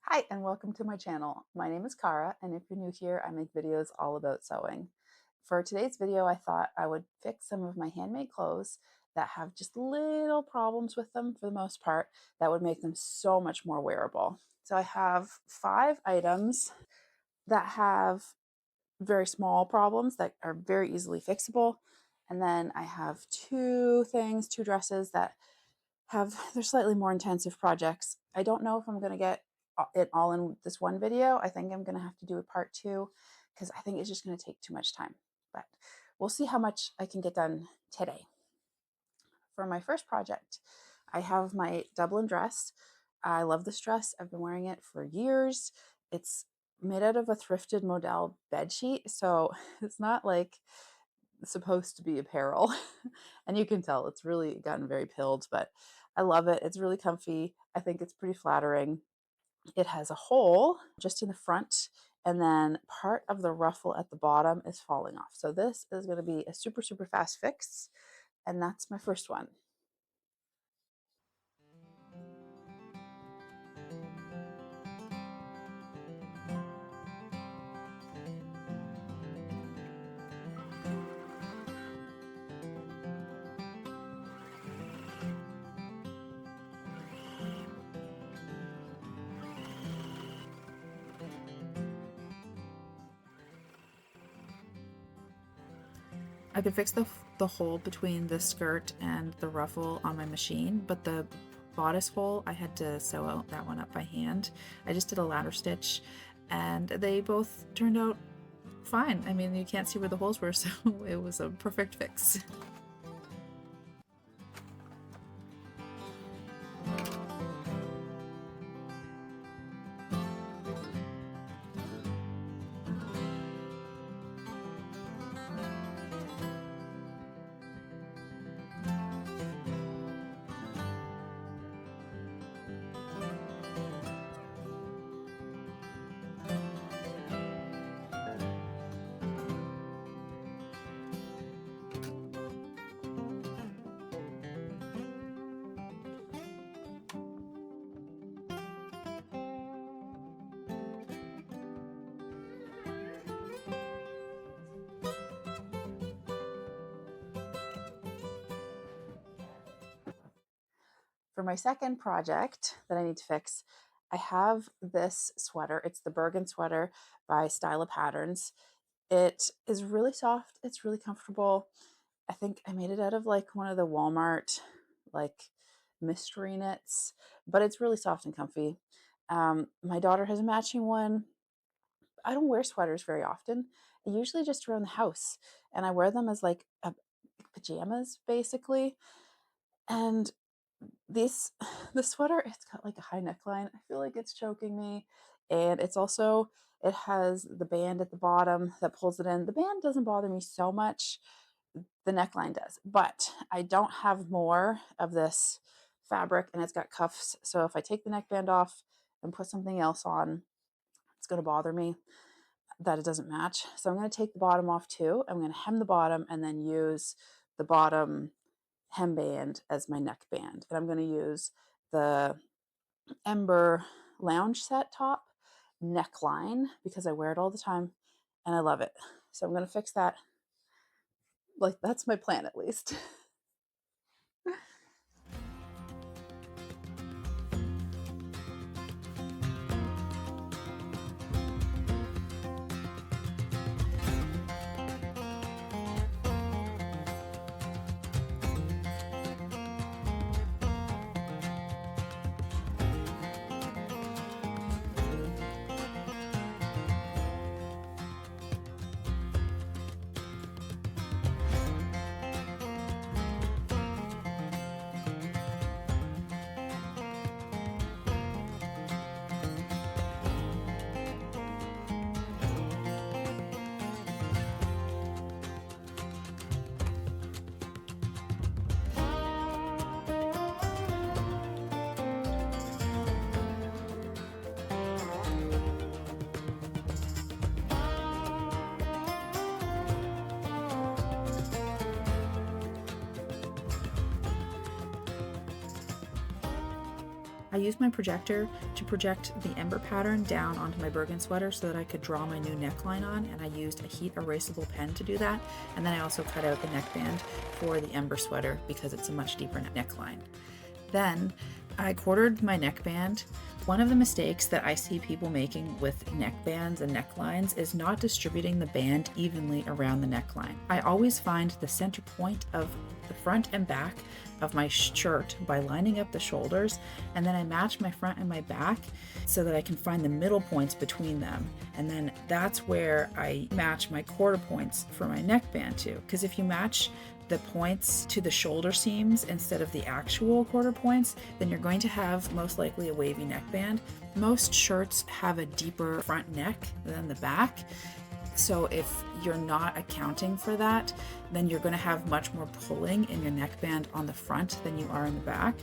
Hi, and welcome to my channel. My name is Cara, and if you're new here, I make videos all about sewing. For today's video, I thought I would fix some of my handmade clothes that have just little problems with them for the most part that would make them so much more wearable. So I have 5 items that have very small problems that are very easily fixable. And then I have 2 dresses that they're slightly more intensive projects. I don't know if I'm going to get it all in this one video. I think I'm going to have to do a part 2 because I think it's just going to take too much time. But we'll see how much I can get done today. For my first project, I have my Dublin dress. I love this dress. I've been wearing it for years. It's made out of a thrifted modal bed sheet, so it's not like supposed to be apparel. And you can tell it's really gotten very pilled, but I love it. It's really comfy. I think it's pretty flattering. It has a hole just in the front, and then part of the ruffle at the bottom is falling off. So this is going to be a super, super fast fix, and that's my first one. I could fix the hole between the skirt and the ruffle on my machine, but the bodice hole, I had to sew out that one up by hand. I just did a ladder stitch, and they both turned out fine. I mean, you can't see where the holes were, so it was a perfect fix. For my second project that I need to fix, I have this sweater. It's the Bergen sweater by Styla Patterns. It is really soft. It's really comfortable. I think I made it out of like one of the Walmart like mystery knits, but it's really soft and comfy. My daughter has a matching one. I don't wear sweaters very often. Usually just around the house, and I wear them as like pajamas basically. And this the sweater, it's got like a high neckline. I feel like it's choking me. And it has the band at the bottom that pulls it in. The band doesn't bother me so much. The neckline does. But I don't have more of this fabric, and it's got cuffs. So if I take the neckband off and put something else on, it's going to bother me that it doesn't match. So I'm going to take the bottom off too. I'm going to hem the bottom and then use the bottom hemband as my neckband. And I'm going to use the Ember lounge set top neckline because I wear it all the time and I love it. So I'm going to fix that. Like, that's my plan at least. I used my projector to project the ember pattern down onto my Bergen sweater so that I could draw my new neckline on, and I used a heat erasable pen to do that. And then I also cut out the neckband for the ember sweater because it's a much deeper neckline. Then I quartered my neckband. One of the mistakes that I see people making with neckbands and necklines is not distributing the band evenly around the neckline. I always find the center point of the front and back of my shirt by lining up the shoulders, and then I match my front and my back so that I can find the middle points between them. And then that's where I match my quarter points for my neckband to. Because if you match the points to the shoulder seams instead of the actual quarter points, then you're going to have most likely a wavy neckband. Most shirts have a deeper front neck than the back. So if you're not accounting for that, then you're going to have much more pulling in your neckband on the front than you are in the back.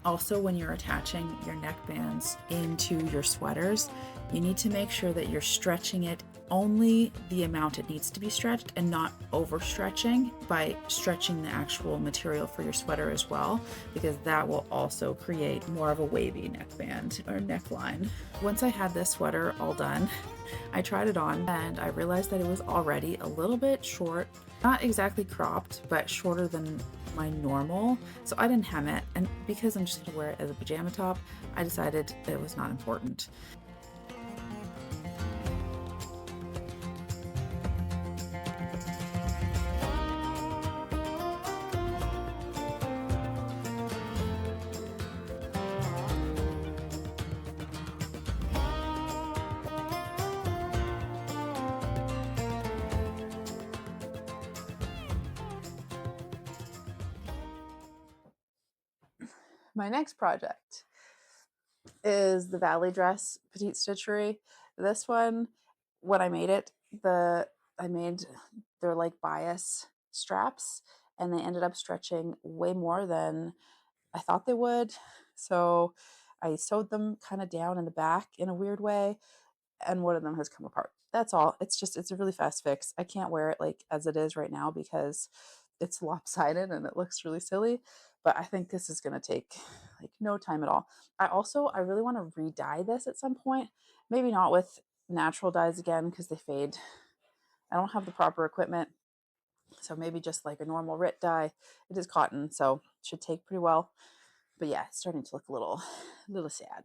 Also, when you're attaching your neckbands into your sweaters, you need to make sure that you're stretching it only the amount it needs to be stretched and not overstretching by stretching the actual material for your sweater as well, because that will also create more of a wavy neckband or neckline. Once I had this sweater all done, I tried it on and I realized that it was already a little bit short, not exactly cropped, but shorter than my normal. So I didn't hem it, and because I'm just gonna wear it as a pajama top, I decided it was not important. My next project is the Valley dress petite stitchery. This one, when I made it, I made their like bias straps, and they ended up stretching way more than I thought they would. So I sewed them kind of down in the back in a weird way, and one of them has come apart. That's all. It's a really fast fix. I can't wear it like as it is right now because it's lopsided and it looks really silly, but I think this is going to take like no time at all. I really want to re-dye this at some point. Maybe not with natural dyes again because they fade. I don't have the proper equipment. So maybe just like a normal RIT dye. It is cotton, so it should take pretty well. But yeah, it's starting to look a little sad.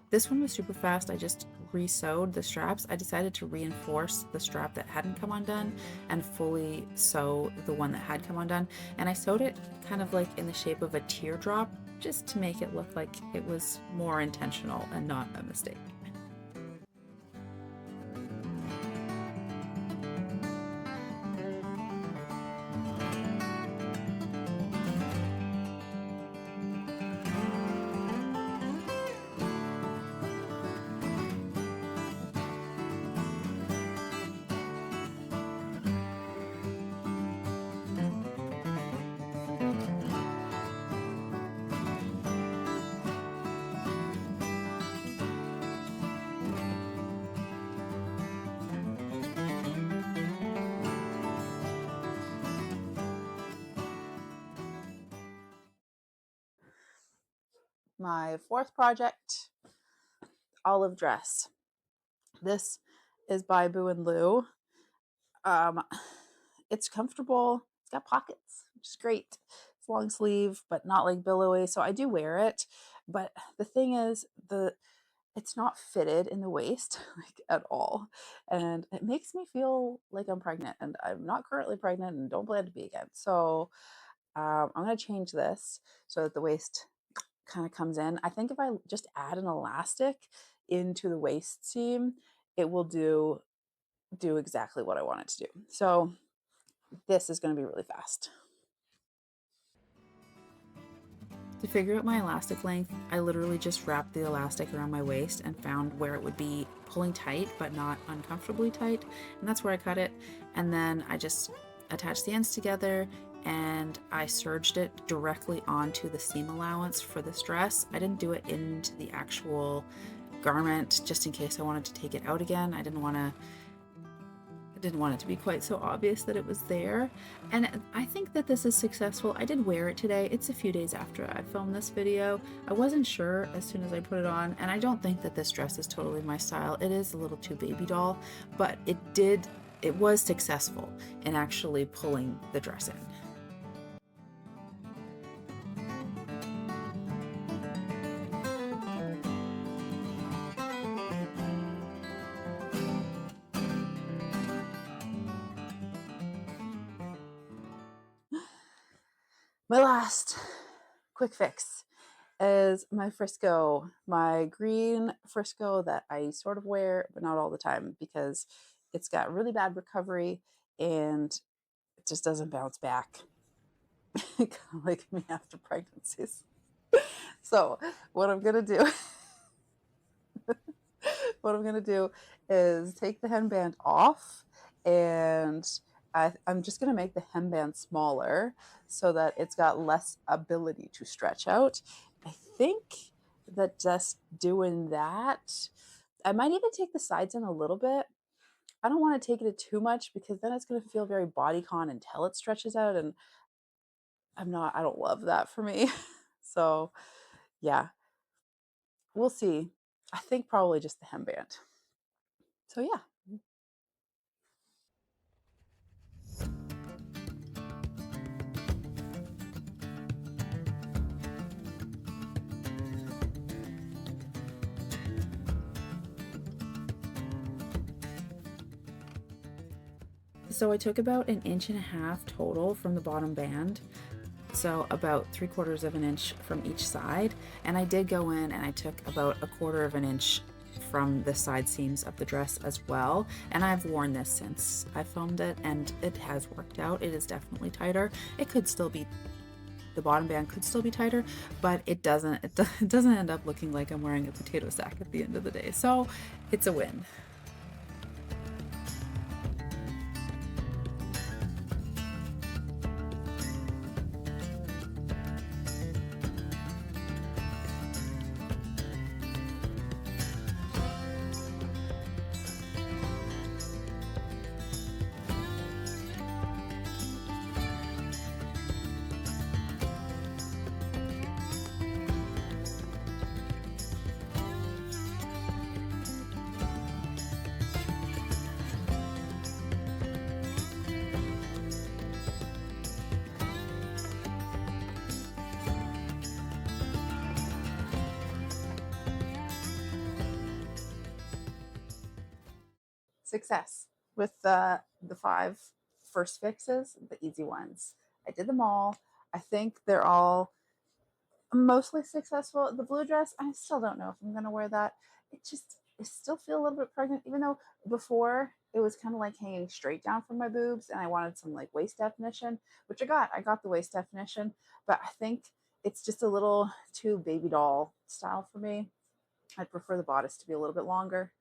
This one was super fast. I just re-sewed the straps. I decided to reinforce the strap that hadn't come undone and fully sew the one that had come undone. And I sewed it kind of like in the shape of a teardrop, just to make it look like it was more intentional and not a mistake. My fourth project, olive dress. This is by Boo and Lou. Um, it's comfortable. It's got pockets, which is great. It's long sleeve, but not like billowy, so I do wear it. But the thing is, it's not fitted in the waist like at all, and it makes me feel like I'm pregnant, and I'm not currently pregnant and don't plan to be again. So I'm gonna change this so that the waist kind of comes in. I think if I just add an elastic into the waist seam, it will do exactly what I want it to do. So this is going to be really fast. To figure out my elastic length, I literally just wrapped the elastic around my waist and found where it would be pulling tight but not uncomfortably tight, and that's where I cut it. And then I just attached the ends together and I serged it directly onto the seam allowance for this dress. I didn't do it into the actual garment just in case I wanted to take it out again. I didn't want to I didn't want it to be quite so obvious that it was there. And I think that this is successful. I did wear it today. It's a few days after I filmed this video. I wasn't sure as soon as I put it on, and I don't think that this dress is totally my style. It is a little too baby doll, but it was successful in actually pulling the dress in. My last quick fix is my Frisco, my green Frisco that I sort of wear, but not all the time because it's got really bad recovery and it just doesn't bounce back. Kind of like me after pregnancies. So what I'm gonna do, what I'm gonna do is take the hemband off, and I'm just gonna make the hemband smaller so that it's got less ability to stretch out. I think that just doing that, I might even take the sides in a little bit. I don't want to take it too much because then it's going to feel very bodycon until it stretches out, and I don't love that for me. So yeah, we'll see. I think probably just the hemband. So yeah. So I took about an inch and a half total from the bottom band. So about 3/4 of an inch from each side. And I did go in and I took about 1/4 of an inch from the side seams of the dress as well. And I've worn this since I filmed it and it has worked out. It is definitely tighter. It could still be, the bottom band could still be tighter, but it doesn't end up looking like I'm wearing a potato sack at the end of the day. So it's a win. Success with the 5 first fixes, the easy ones. I did them all. I think they're all mostly successful. The blue dress, I still don't know if I'm gonna wear that. I still feel a little bit pregnant, even though before it was kind of like hanging straight down from my boobs, and I wanted some like waist definition, which I got. I got the waist definition, but I think it's just a little too baby doll style for me. I'd prefer the bodice to be a little bit longer.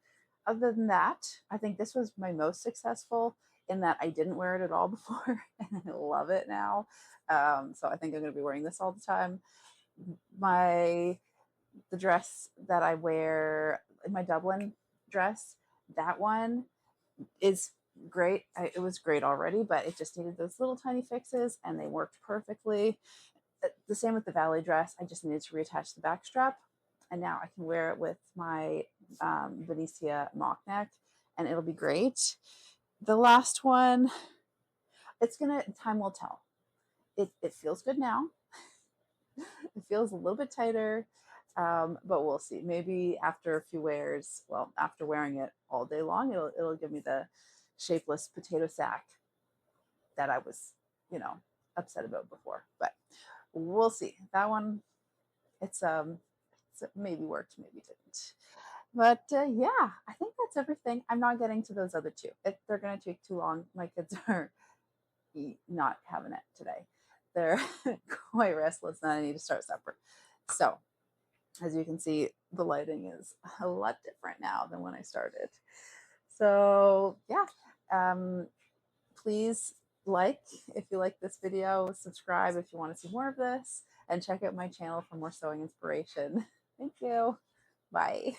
Other than that, I think this was my most successful in that I didn't wear it at all before and I love it now. So I think I'm going to be wearing this all the time. My the dress that I wear, my Dublin dress, that one is great. It was great already, but it just needed those little tiny fixes and they worked perfectly. The same with the Valley dress. I just needed to reattach the back strap, and now I can wear it with my Venetia mock neck, and it'll be great. The last one, time will tell. It feels good now. It feels a little bit tighter, but we'll see. Maybe after a few wears, well, after wearing it all day long, it'll give me the shapeless potato sack that I was, you know, upset about before. But we'll see. That one, it's so maybe worked, maybe didn't. But yeah, I think that's everything. I'm not getting to those other two. They're going to take too long. My kids are not having it today. They're quite restless, and I need to start supper. So, as you can see, the lighting is a lot different now than when I started. So, yeah, please like if you like this video, subscribe if you want to see more of this, and check out my channel for more sewing inspiration. Thank you. Bye.